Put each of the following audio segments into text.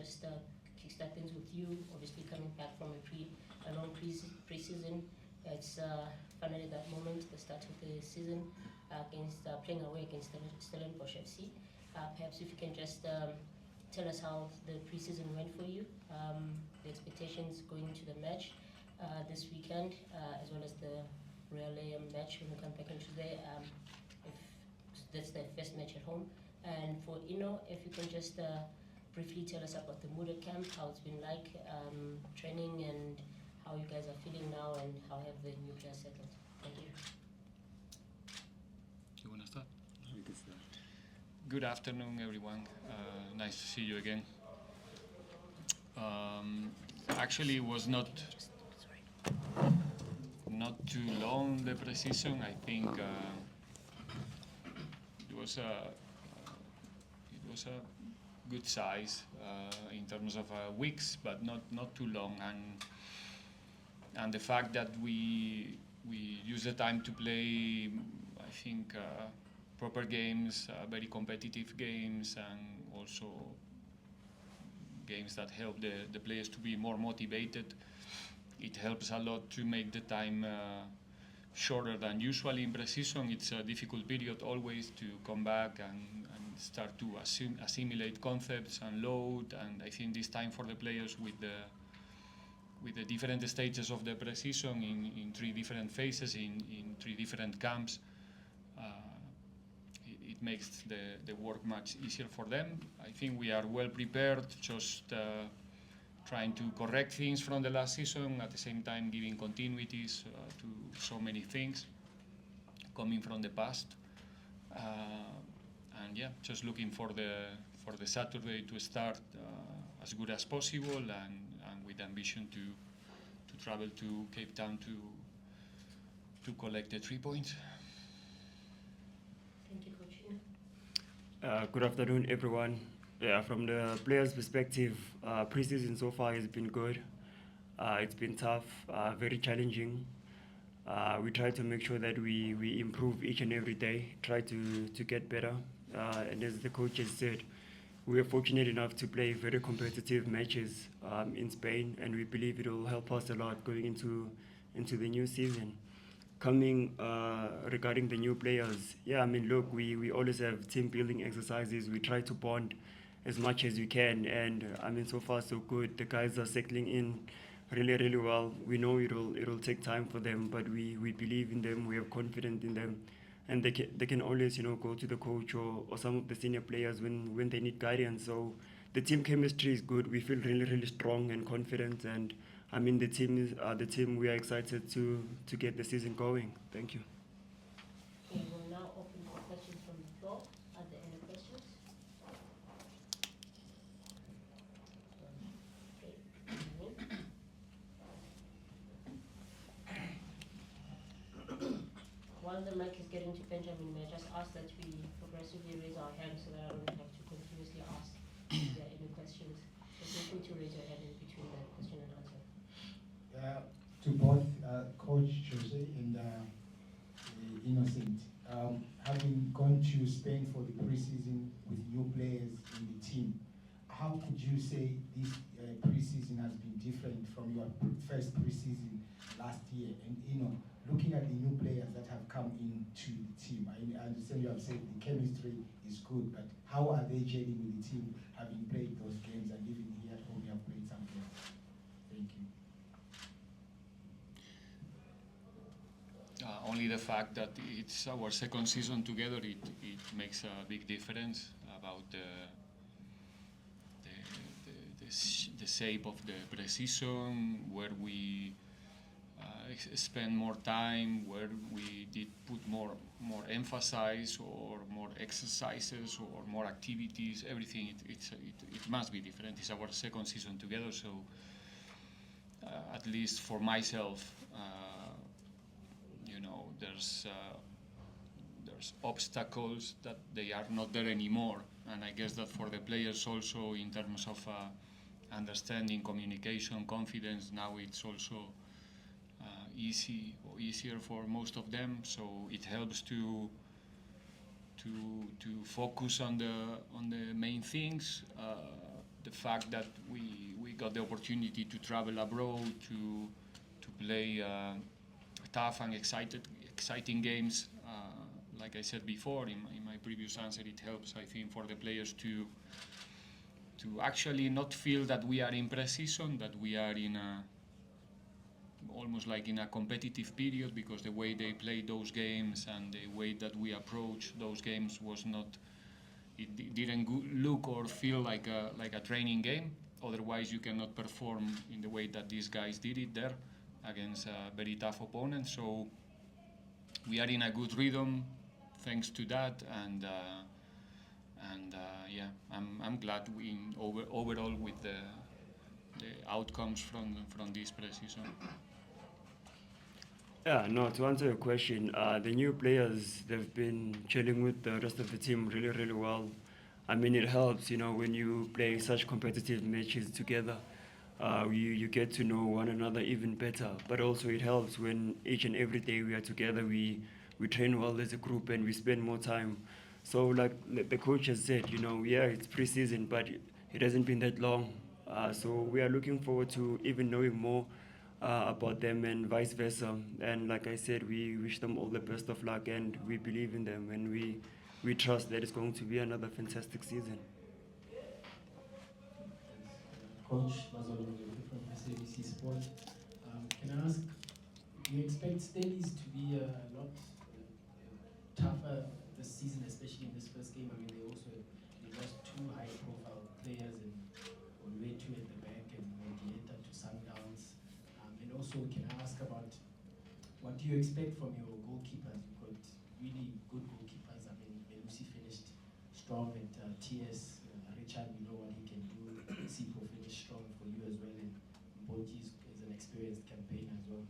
just kickstart things with you. Obviously, coming back from a long pre-season, it's finally that moment, the start of the season, against playing away against Stellenbosch FC. Perhaps if you can just tell us how the pre-season went for you, the expectations going into the match this weekend, as well as the Real match when we come back on Tuesday. If that's the first match at home. And for Inno, if you can just briefly tell us about the mood at camp, how it's been like, training, and how you guys are feeling now, and how have the new players settled. Thank you. You want to start? You can start. Good afternoon, everyone. Nice to see you again. Actually, it was not too long, the pre-season. I think it was a good size in terms of weeks, but not too long. And the fact that we use the time to play, I think, proper games, very competitive games, and also games that help the players to be more motivated. It helps a lot to make the time shorter than usually in pre-season. It's a difficult period always to come back and start to assimilate concepts and load. And I think this time for the players with the different stages of the pre-season in 3 different phases, in 3 different camps, it makes the work much easier for them. I think we are well prepared, just trying to correct things from the last season, at the same time giving continuities to so many things coming from the past. And yeah, just looking for the Saturday to start as good as possible, and with ambition to travel to Cape Town to collect the 3 points. Thank you, Coach. Good afternoon, everyone. Yeah, from the players' perspective, pre-season so far has been good. It's been tough, very challenging. We try to make sure that we improve each and every day, try to get better. And as the coach has said, we are fortunate enough to play very competitive matches in Spain, and we believe it will help us a lot going into the new season. Coming regarding the new players, yeah, I mean, look, we always have team building exercises. We try to bond as much as we can, and I mean, so far so good. The guys are settling in really well. We know it'll take time for them, but we believe in them. We have confidence in them, and they can always go to the coach or some of the senior players when they need guidance. So the team chemistry is good. We feel really strong and confident, and I mean, the team. We are excited to get the season going. Thank you. Okay, we'll now open for questions from the floor. Are there any questions? While the mic is getting to Benjamin, may I just ask that we progressively raise our hands so that I don't have to continuously ask if there are any questions. Just feel free to raise your hand in between the question and answer. To both Coach Jose and Innocent, having gone to Spain for the pre-season with new players in the team, how could you say this pre-season has been different from your first pre-season last year? And looking at the new players that have come into the team, I understand you have said the chemistry is good, but how are they gelling with the team, having played those games, and even here at home you have played some games? Thank you. Only the fact that it's our second season together, it makes a big difference about the shape of the pre-season, where we spend more time, where we did put more emphasis, or more exercises, or more activities. Everything it must be different. It's our second season together, so at least for myself, there's obstacles that they are not there anymore, and I guess that for the players also, in terms of understanding, communication, confidence, now it's also easier for most of them. So it helps to focus on the main things. the fact that we got the opportunity to travel abroad to play tough and exciting games. Like I said before in my previous answer, it helps, I think, for the players to actually not feel that we are in pre-season, that we are in almost like in a competitive period, because the way they played those games and the way that we approach those games was not, it didn't look or feel like a training game. Otherwise you cannot perform in the way that these guys did it there against a very tough opponent. So we are in a good rhythm thanks to that, and yeah, I'm glad we overall with the outcomes from this pre-season. Yeah, no, to answer your question, the new players, they've been chilling with the rest of the team really, really well. I mean, it helps, you know, when you play such competitive matches together. You get to know one another even better. But also it helps when each and every day we are together, we train well as a group and we spend more time. So like the coach has said, you know, yeah, it's pre-season, but it hasn't been that long. So we are looking forward to even knowing more about them and vice versa. And like I said, we wish them all the best of luck, and we believe in them, and we trust that it's going to be another fantastic season. Coach Mazolo from SABC Sport. Can I ask, do you expect Stellies to be a lot tougher this season, especially in this first game? I mean, they lost two high-profile players, and Olwetu at the back and Mendieta to Sundowns. And also, can I ask about what do you expect from your goalkeepers? You've got really good goalkeepers. I mean, Belusi finished strong at TS. Richard, we know what he can do. Sipo finished strong for you as well, and Mboji is an experienced campaign as well.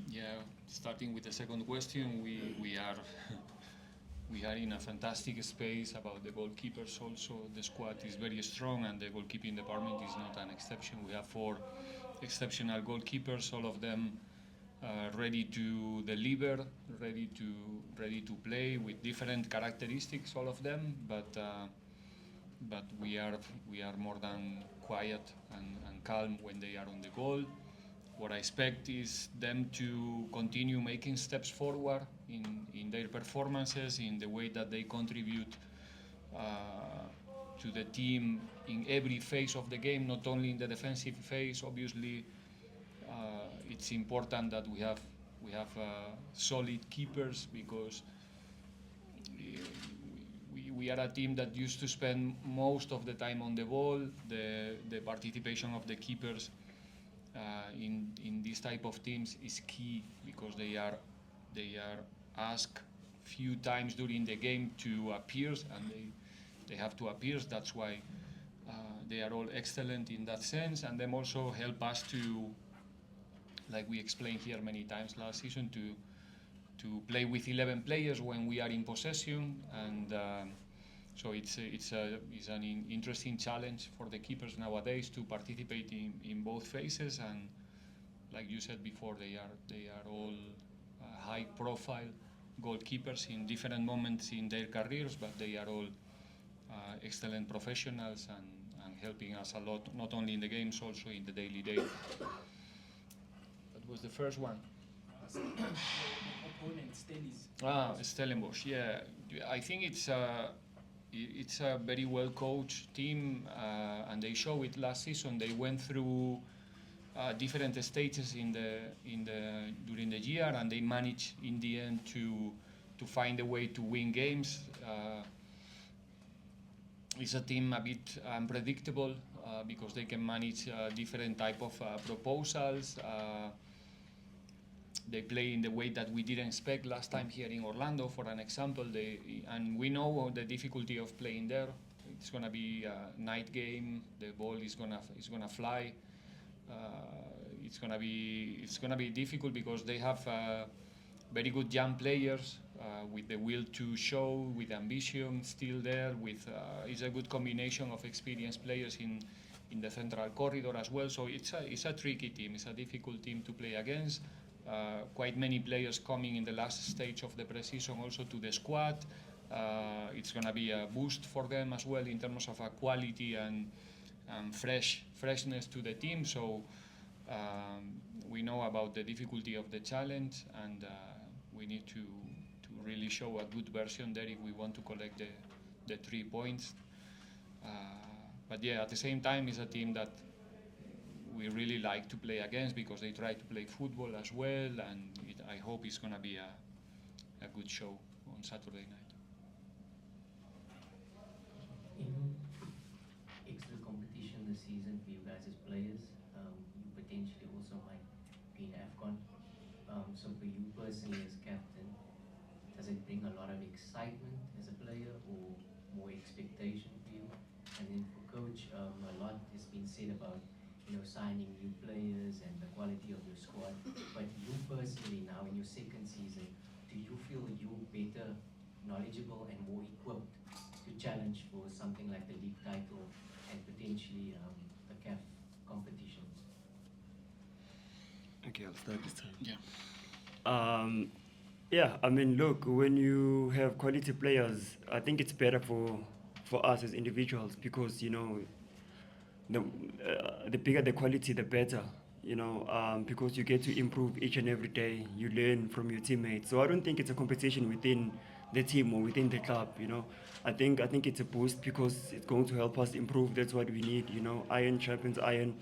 Yeah, starting with the second question, we are in a fantastic space about the goalkeepers. Also, the squad is very strong, and the goalkeeping department is not an exception. We have 4 exceptional goalkeepers, all of them ready to deliver, ready to play with different characteristics, all of them. But we are more than quiet and calm when they are on the goal. What I expect is them to continue making steps forward in their performances, in the way that they contribute to the team in every phase of the game, not only in the defensive phase. Obviously, it's important that we have solid keepers, because we are a team that used to spend most of the time on the ball. The participation of the keepers in this type of teams is key, because they are asked few times during the game to appear, and they have to appear. That's why they are all excellent in that sense, and them also help us to, like we explained here many times last season, to play with 11 players when we are in possession, and so it's an interesting challenge for the keepers nowadays to participate in both phases. And like you said before, they are all high-profile goalkeepers in different moments in their careers, but they are all excellent professionals and helping us a lot, not only in the games, also in the daily day. That was the first one. Opponent, Stellies. Stellenbosch. Yeah, I think it's a very well coached team, and they showed it last season. They went through different stages during the year, and they managed in the end to find a way to win games. It's a team a bit unpredictable because they can manage different type of proposals. They play in the way that we didn't expect last time here in Orlando, for an example. And we know the difficulty of playing there. It's gonna be a night game. The ball is gonna fly. It's gonna be difficult because they have very good young players with the will to show, with ambition still there. It's a good combination of experienced players in the central corridor as well. So it's a tricky team. It's a difficult team to play against. Quite many players coming in the last stage of the pre-season also to the squad. It's going to be a boost for them as well in terms of quality and freshness to the team. So we know about the difficulty of the challenge, and we need to really show a good version there if we want to collect the 3 points. But yeah, at the same time, it's a team that we really like to play against because they try to play football as well, and I hope it's going to be a good show on Saturday night. In extra competition this season for you guys as players, you potentially also might be in AFCON. So for you personally as captain, does it bring a lot of excitement as a player or more expectation for you? And then for coach, a lot has been said about signing new players and the quality of your squad. But you personally now in your second season, do you feel you're better, knowledgeable and more equipped to challenge for something like the league title and potentially the CAF competitions? Okay, I'll start this time. Yeah. Yeah, I mean, look, when you have quality players, I think it's better for us as individuals because, the bigger the quality, the better, because you get to improve each and every day. You learn from your teammates. So I don't think it's a competition within the team or within the club, I think it's a boost because it's going to help us improve. That's what we need, iron sharpens iron.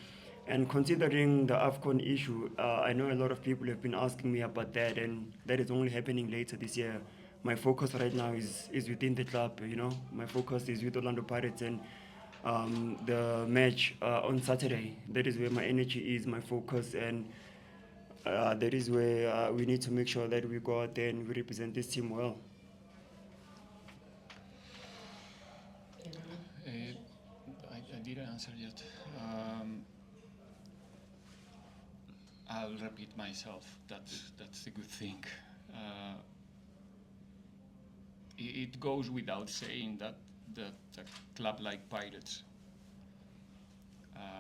And considering the AFCON issue, I know a lot of people have been asking me about that, and that is only happening later this year. My focus right now is within the club, My focus is with Orlando Pirates and the match on Saturday. That is where my energy is, my focus, and that is where we need to make sure that we go out there and we represent this team well. I didn't answer yet. I'll repeat myself. That's the good thing. It goes without saying that a club like Pirates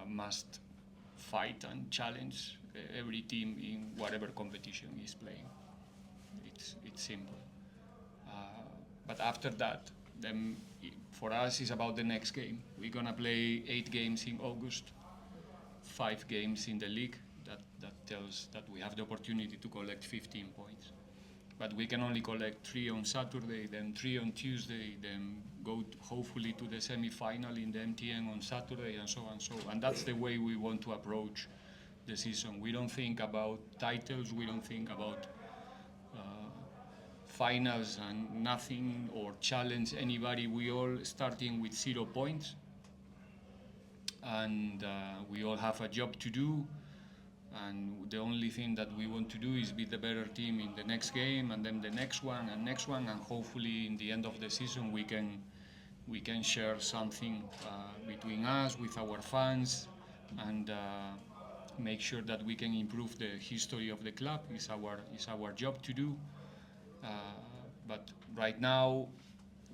must fight and challenge every team in whatever competition is playing. It's simple. But after that, then for us, it's about the next game. We're gonna play 8 games in August, 5 games in the league. That tells that we have the opportunity to collect 15 points. But we can only collect 3 on Saturday, then 3 on Tuesday, then go hopefully to the semi-final in the MTN on Saturday, and so on. And that's the way we want to approach the season. We don't think about titles, we don't think about finals and nothing, or challenge anybody. We all starting with 0 points, and we all have a job to do. And the only thing that we want to do is be the better team in the next game, and then the next one, and hopefully in the end of the season we can share something between us with our fans, and make sure that we can improve the history of the club. It's our job to do. But right now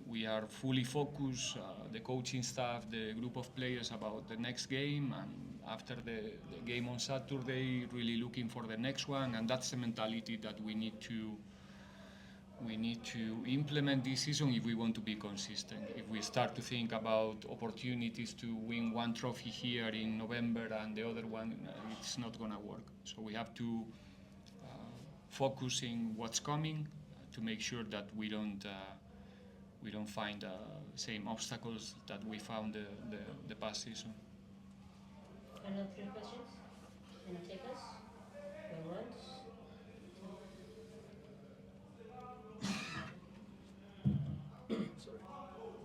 we are fully focused, the coaching staff, the group of players, about the next game, and after the game on Saturday, really looking for the next one. And that's the mentality that we need to implement this season if we want to be consistent. If we start to think about opportunities to win one trophy here in November and the other one, it's not going to work. So we have to focus in what's coming to make sure that we don't find same obstacles that we found the past season. Another 3 questions? Any takers? Going once?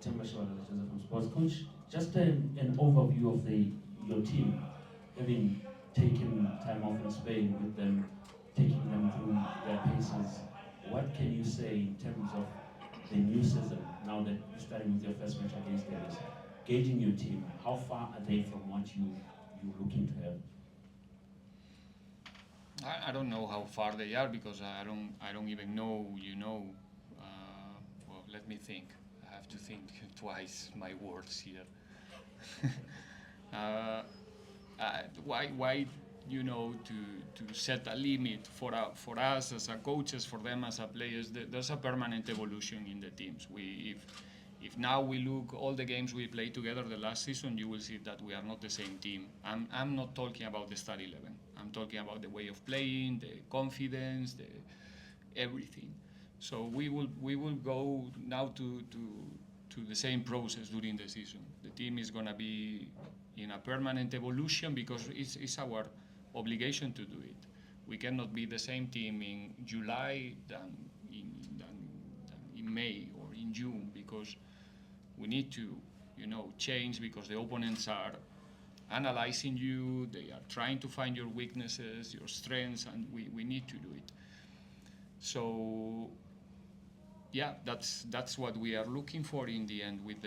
From Sports Coach, just an overview of your team, having taken time off in Spain with them, taking them through their paces. What can you say in terms of the new season, now that you're starting with your first match against Dallas? Gauging your team, how far are they from what you're looking to have? I don't know how far they are because I don't even know. Well, let me think. I have to think twice my words here. Why you know, to set a limit for us as a coaches, for them as a players. There's a permanent evolution in the teams. If now we look all the games we played together the last season, you will see that we are not the same team. I'm not talking about the start 11. I'm talking about the way of playing, the confidence, everything. So we will go now to the same process during the season. The team is gonna be in a permanent evolution because it's our obligation to do it. We cannot be the same team in July than in May or in June, because we need to, you know, change, because the opponents are analyzing you, they are trying to find your weaknesses, your strengths, and we need to do it. So yeah, that's what we are looking for in the end with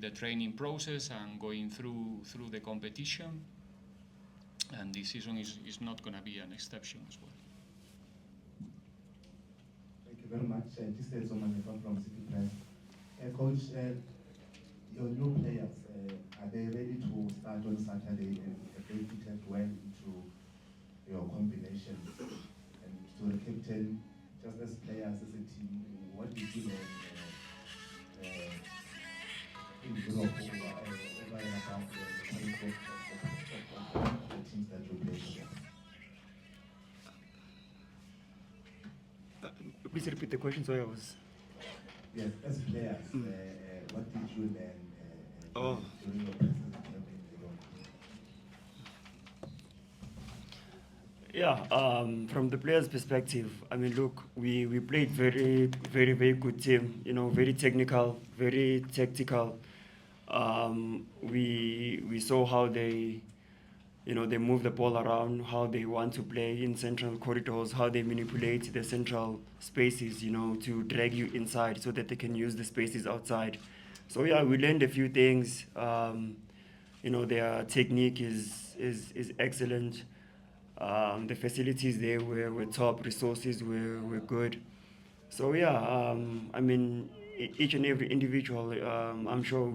the training process and going through the competition. And this season is not going to be an exception as well. Thank you very much. This is Omanifa from City Press. Coach, your new players, are they ready to start on Saturday and they fitted well into your combination? And to the captain, just as players, as a team, what did you learn in Europe over and above the quality of the teams that you play against? Please repeat the question. So I was. Yes, as players, what did you learn during your preseason camp in Europe? Yeah, from the players' perspective, I mean, look, we played very, very, very good team. You know, very technical, very tactical. We saw how they, you know, they move the ball around, how they want to play in central corridors, how they manipulate the central spaces, you know, to drag you inside so that they can use the spaces outside. So yeah, we learned a few things. You know, their technique is excellent. The facilities there were top, resources were good. So yeah, I mean, each and every individual, I'm sure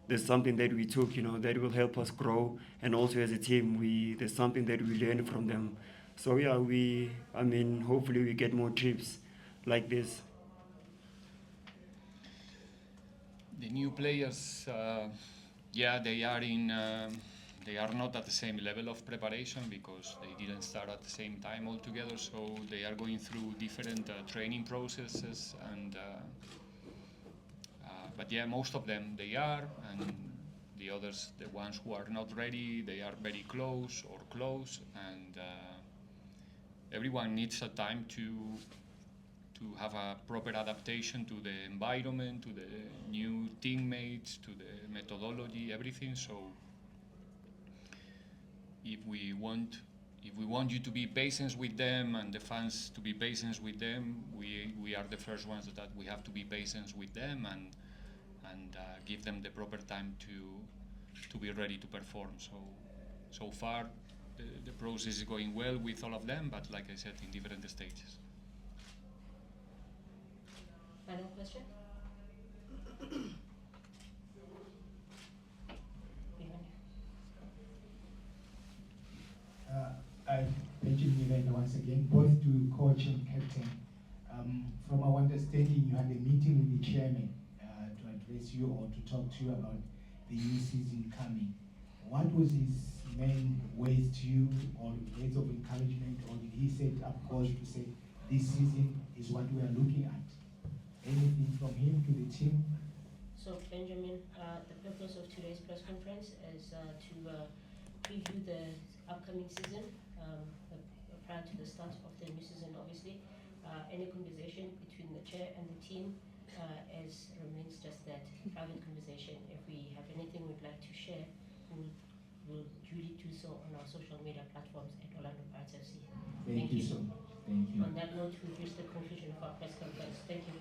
there's something that we took, you know, that will help us grow, and also as a team, there's something that we learned from them. So yeah, I mean, hopefully we get more trips like this. The new players, yeah, they are not at the same level of preparation because they didn't start at the same time altogether. So they are going through different training processes, and but yeah, most of them they are, and the others, the ones who are not ready, they are very close or close, and everyone needs a time to have a proper adaptation to the environment, to the new teammates, to the methodology, everything. So if we want you to be patient with them and the fans to be patient with them, we are the first ones that we have to be patient with them and give them the proper time to be ready to perform. So far the process is going well with all of them, but like I said, in different stages. Final question? Benjamin Maela once again, both to coach and captain. From our understanding, you had a meeting with the chairman to address you or to talk to you about the new season coming. What was his main ways to you, or ways of encouragement, or did he set up goals to say this season is what we are looking at? Anything from him to the team? So Benjamin, the purpose of today's press conference is to preview the upcoming season prior to the start of the new season, obviously. Any conversation between the chair and the team remains just that, private conversation. If we have anything we'd like to share, we'll duly do so on our social media platforms at Orlando Pirates FC. Thank you so much. Thank you. On that note, we've reached the conclusion of our press conference. Thank you.